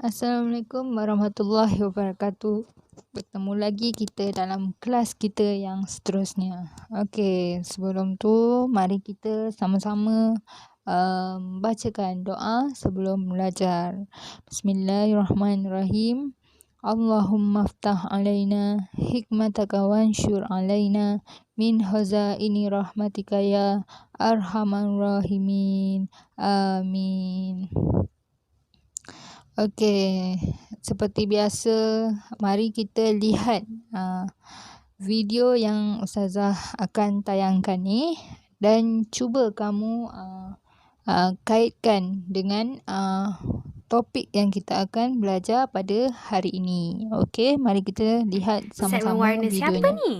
Assalamualaikum warahmatullahi wabarakatuh. Bertemu lagi kita dalam kelas kita yang seterusnya. Okey, sebelum tu mari kita sama-sama bacakan doa sebelum belajar. Bismillahirrahmanirrahim. Allahumma aftah alaina hikmataka wansyur alaina min hazaini rahmatika ya arhamar rahimin. Amin. Okey, seperti biasa, mari kita lihat video yang Ustazah akan tayangkan ni dan cuba kamu kaitkan dengan topik yang kita akan belajar pada hari ini. Okey, mari kita lihat Segmen sama-sama warna videonya. siapa ni?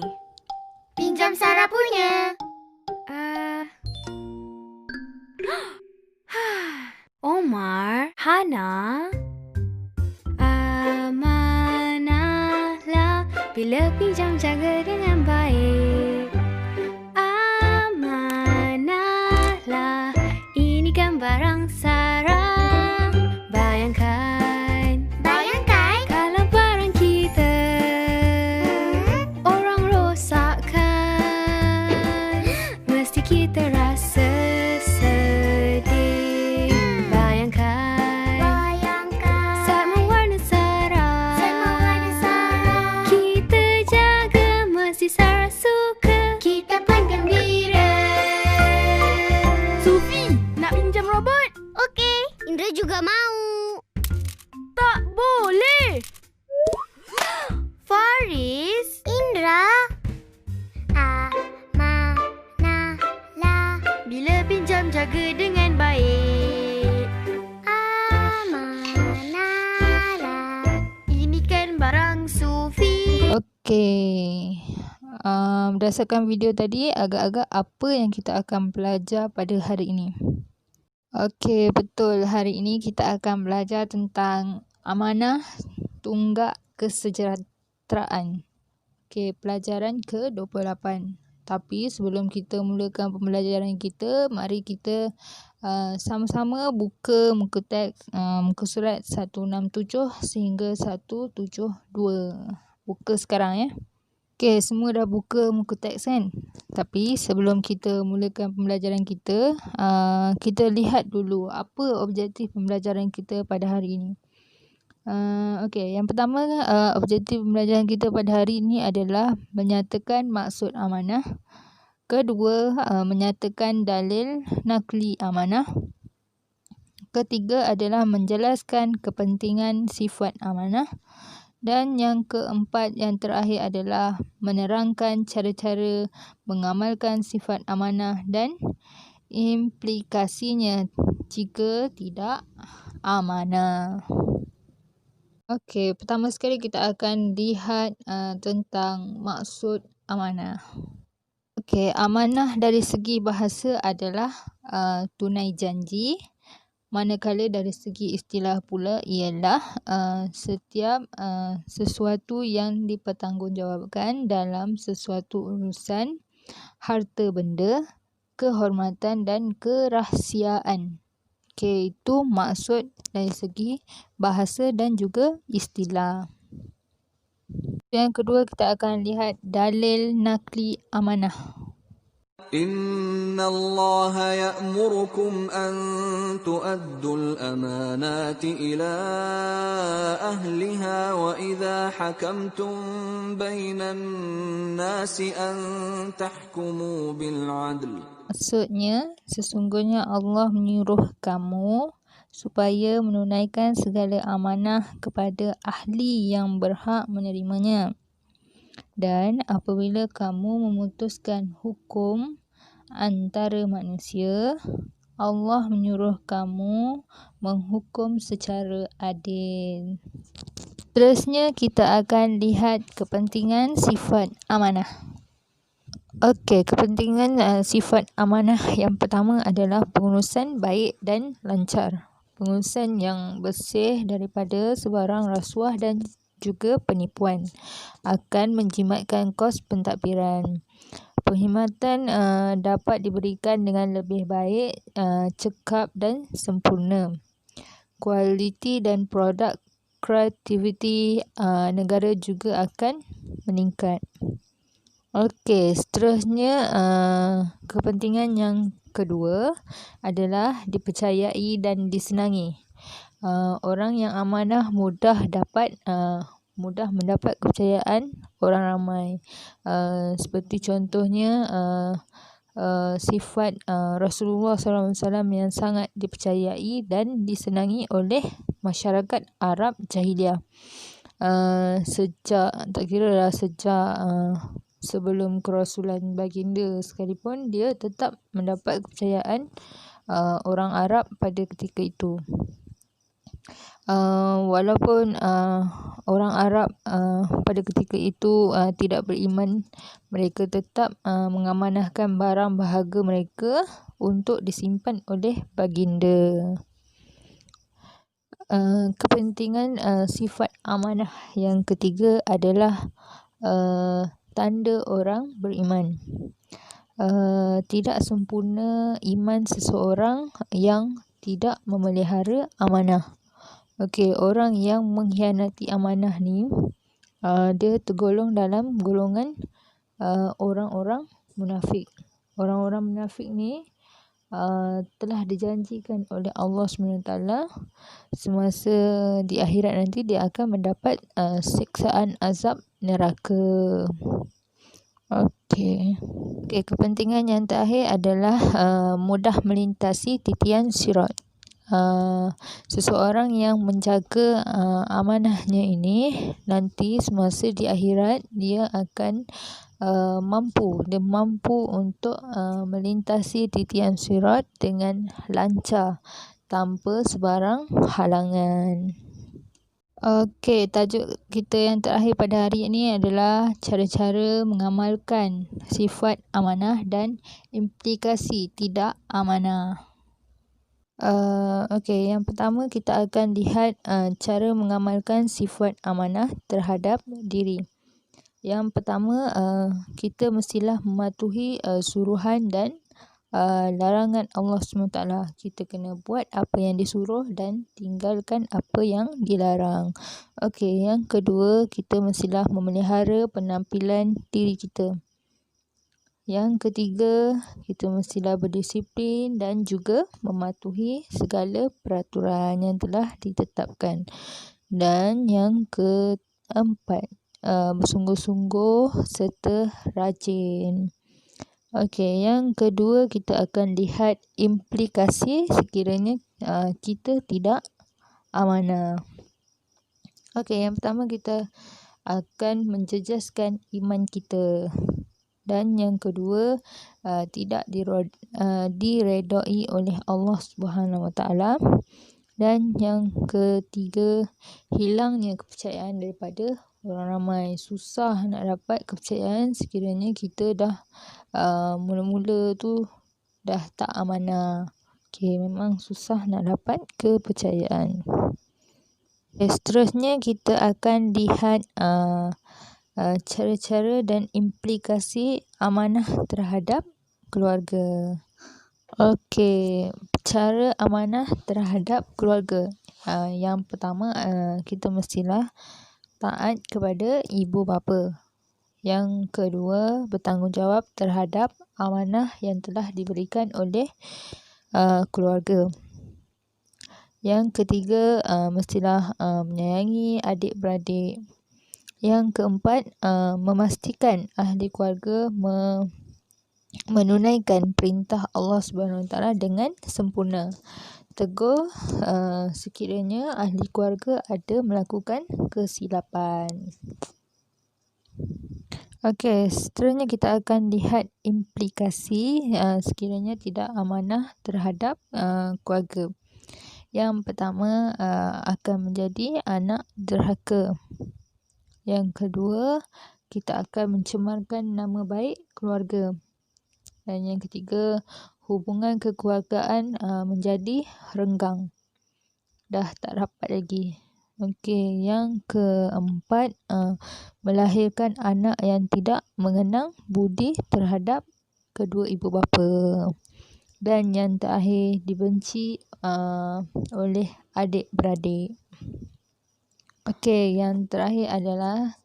Pinjam Sarah punya. Omar, Hana. Amanahlah bila pinjam jaga dengan baik. Amanahlah ini kan barang Sarah. Bayangkan kalau barang kita orang rosakkan, mesti kita rasa sedih. Bayangkan segmen warna Sarah. Kita jaga mesti Sarah suka. Kita pun gembira. Sufi, nak pinjam robot? Okey, Indra juga mau. Tak boleh. Faris, Indra. Amanahlah. bila pinjam jaga dengan baik. Amanahlah. Ini kan barang Sufi. Okey. Berdasarkan video tadi, agak-agak apa yang kita akan belajar pada hari ini? Okey, betul. Hari ini kita akan belajar tentang amanah tunggak kesejahteraan. Okey, pelajaran ke-28. Tapi sebelum kita mulakan pembelajaran kita, mari kita sama-sama buka muka teks, muka surat 167 sehingga 172. Buka sekarang ya. Okey, semua dah buka muka teks kan? Tapi sebelum kita mulakan pembelajaran kita, kita lihat dulu apa objektif pembelajaran kita pada hari ini. Okey, yang pertama, objektif pembelajaran kita pada hari ini adalah menyatakan maksud amanah. Kedua, menyatakan dalil nakli amanah. Ketiga adalah menjelaskan kepentingan sifat amanah. Dan yang keempat, yang terakhir adalah menerangkan cara-cara mengamalkan sifat amanah dan implikasinya jika tidak amanah. Okey, pertama sekali kita akan lihat tentang maksud amanah. Okey, amanah dari segi bahasa adalah tunai janji. Manakala dari segi istilah pula ialah setiap sesuatu yang dipertanggungjawabkan dalam sesuatu urusan harta benda, kehormatan dan kerahsiaan. Okey, itu maksud dari segi bahasa dan juga istilah. Yang kedua, kita akan lihat dalil nakli amanah. إن الله يأمركم أن تؤدوا الأمانات إلى أهلها وإذا حكمتم بين الناس أن تحكموا بالعدل. Maksudnya, sesungguhnya Allah menyuruh kamu supaya menunaikan segala amanah kepada ahli yang berhak menerimanya. Dan apabila kamu memutuskan hukum antara manusia, Allah menyuruh kamu menghukum secara adil. Seterusnya kita akan lihat kepentingan sifat amanah. Okey, kepentingan sifat amanah yang pertama adalah pengurusan baik dan lancar. Pengurusan yang bersih daripada sebarang rasuah dan juga penipuan akan menjimatkan kos pentadbiran. Perkhidmatan dapat diberikan dengan lebih baik, cekap dan sempurna. Kualiti dan produk kreativiti negara juga akan meningkat. Okey, seterusnya kepentingan yang kedua adalah dipercayai dan disenangi. Orang yang amanah mudah mendapat kepercayaan orang ramai. Seperti contohnya sifat Rasulullah SAW yang sangat dipercayai dan disenangi oleh masyarakat Arab Jahiliah. Sejak sebelum kerasulan baginda sekalipun, dia tetap mendapat kepercayaan orang Arab pada ketika itu. Walaupun orang Arab pada ketika itu tidak beriman, mereka tetap mengamanahkan barang berharga mereka untuk disimpan oleh baginda. Kepentingan sifat amanah yang ketiga adalah tanda orang beriman. Tidak sempurna iman seseorang yang tidak memelihara amanah. Okey, orang yang mengkhianati amanah ni dia tergolong dalam golongan orang-orang munafik. Orang-orang munafik ni telah dijanjikan oleh Allah SWT semasa di akhirat nanti dia akan mendapat siksaan azab neraka. Okey, kepentingan yang terakhir adalah mudah melintasi titian sirat. Seseorang yang menjaga amanahnya ini nanti semasa di akhirat dia akan mampu untuk melintasi titian sirat dengan lancar tanpa sebarang halangan. Okey, tajuk kita yang terakhir pada hari ini adalah cara-cara mengamalkan sifat amanah dan implikasi tidak amanah. Okey, yang pertama kita akan lihat cara mengamalkan sifat amanah terhadap diri. Yang pertama, kita mestilah mematuhi suruhan dan larangan Allah SWT. Kita kena buat apa yang disuruh dan tinggalkan apa yang dilarang. Okey, yang kedua, kita mestilah memelihara penampilan diri kita. Yang ketiga, kita mestilah berdisiplin dan juga mematuhi segala peraturan yang telah ditetapkan. Dan yang keempat, bersungguh-sungguh serta rajin. Okey, yang kedua kita akan lihat implikasi sekiranya kita tidak amanah. Okey, yang pertama kita akan menjejaskan iman kita. Dan yang kedua, tidak diredai oleh Allah Subhanahu Wa Taala. Dan yang ketiga, hilangnya kepercayaan daripada orang ramai. Susah nak dapat kepercayaan sekiranya kita dah mula-mula tu dah tak amanah. Okey, memang susah nak dapat kepercayaan. Seterusnya kita akan lihat cara-cara dan implikasi amanah terhadap keluarga. Okey, cara amanah terhadap keluarga. Yang pertama, kita mestilah taat kepada ibu bapa. Yang kedua, bertanggungjawab terhadap amanah yang telah diberikan oleh keluarga. Yang ketiga, mestilah menyayangi adik-beradik. Yang keempat, memastikan ahli keluarga menunaikan perintah Allah SWT dengan sempurna. Tegur sekiranya ahli keluarga ada melakukan kesilapan. Okey, seterusnya kita akan lihat implikasi sekiranya tidak amanah terhadap keluarga. Yang pertama, akan menjadi anak derhaka. Yang kedua, kita akan mencemarkan nama baik keluarga. Dan yang ketiga, hubungan kekeluargaan menjadi renggang. Dah tak rapat lagi. Okey, yang keempat, melahirkan anak yang tidak mengenang budi terhadap kedua ibu bapa. Dan yang terakhir, dibenci oleh adik-beradik. Okey, yang terakhir adalah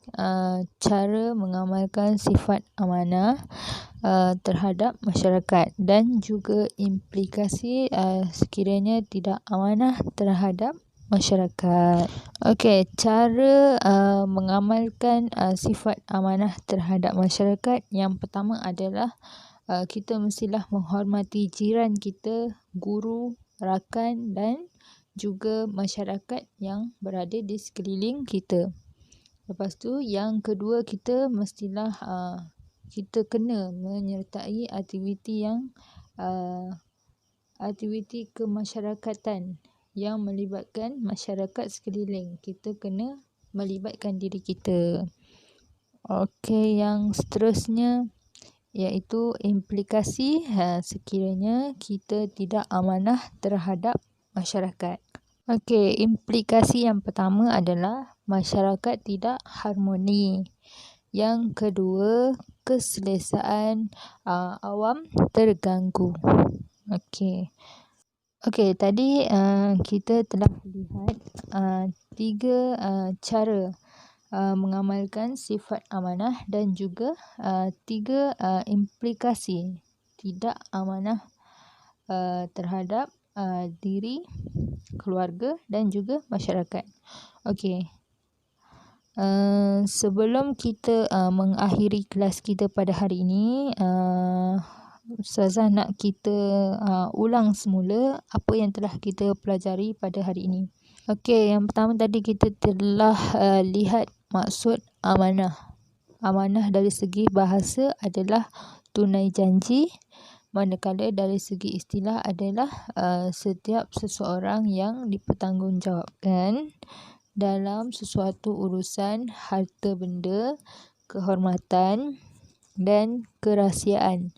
cara mengamalkan sifat amanah terhadap masyarakat dan juga implikasi sekiranya tidak amanah terhadap masyarakat. Okey, cara mengamalkan sifat amanah terhadap masyarakat yang pertama adalah kita mestilah menghormati jiran kita, guru, rakan dan juga masyarakat yang berada di sekeliling kita. Lepas tu yang kedua, kita mestilah kita kena menyertai aktiviti yang aktiviti kemasyarakatan yang melibatkan masyarakat sekeliling. Kita kena melibatkan diri kita. Okey, yang seterusnya iaitu implikasi sekiranya kita tidak amanah terhadap masyarakat. Okey, implikasi yang pertama adalah masyarakat tidak harmoni. Yang kedua, keselesaan awam terganggu. Okey. Okey, tadi kita telah lihat 3 cara mengamalkan sifat amanah dan juga 3 implikasi tidak amanah terhadap diri, keluarga dan juga masyarakat. Okey. Sebelum kita mengakhiri kelas kita pada hari ini, Ustazah nak kita ulang semula apa yang telah kita pelajari pada hari ini. Okey, yang pertama tadi kita telah lihat maksud amanah. Amanah dari segi bahasa adalah tunai janji, manakala dari segi istilah adalah setiap seseorang yang dipertanggungjawabkan dalam sesuatu urusan harta benda, kehormatan dan kerahsiaan.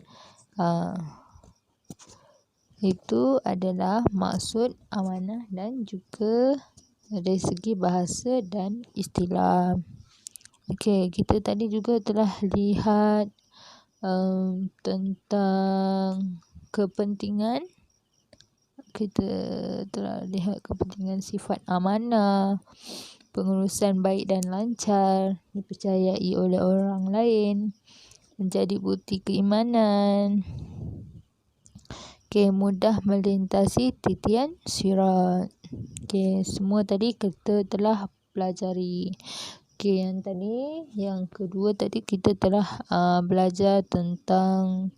Itu adalah maksud amanah dan juga dari segi bahasa dan istilah. Okey, kita tadi juga telah lihat tentang kepentingan. Kita telah lihat kepentingan sifat amanah, pengurusan baik dan lancar, dipercayai oleh orang lain, menjadi bukti keimanan. Okey, mudah melintasi titian sirat. Okey, semua tadi kita telah pelajari. Okey, yang kedua tadi kita telah belajar tentang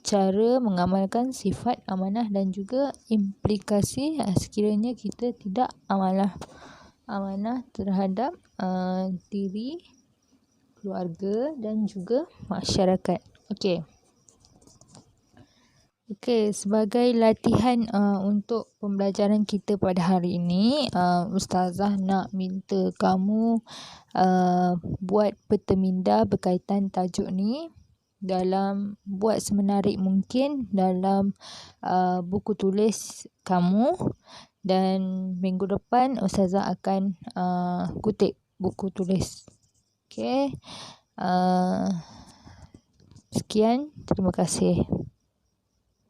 cara mengamalkan sifat amanah dan juga implikasi sekiranya kita tidak amanah terhadap diri, keluarga dan juga masyarakat. Okey. Okey, sebagai latihan untuk pembelajaran kita pada hari ini, Ustazah nak minta kamu buat peta minda berkaitan tajuk ni buat semenarik mungkin dalam buku tulis kamu, dan minggu depan Ustazah akan kutip buku tulis. Okey. Sekian, terima kasih.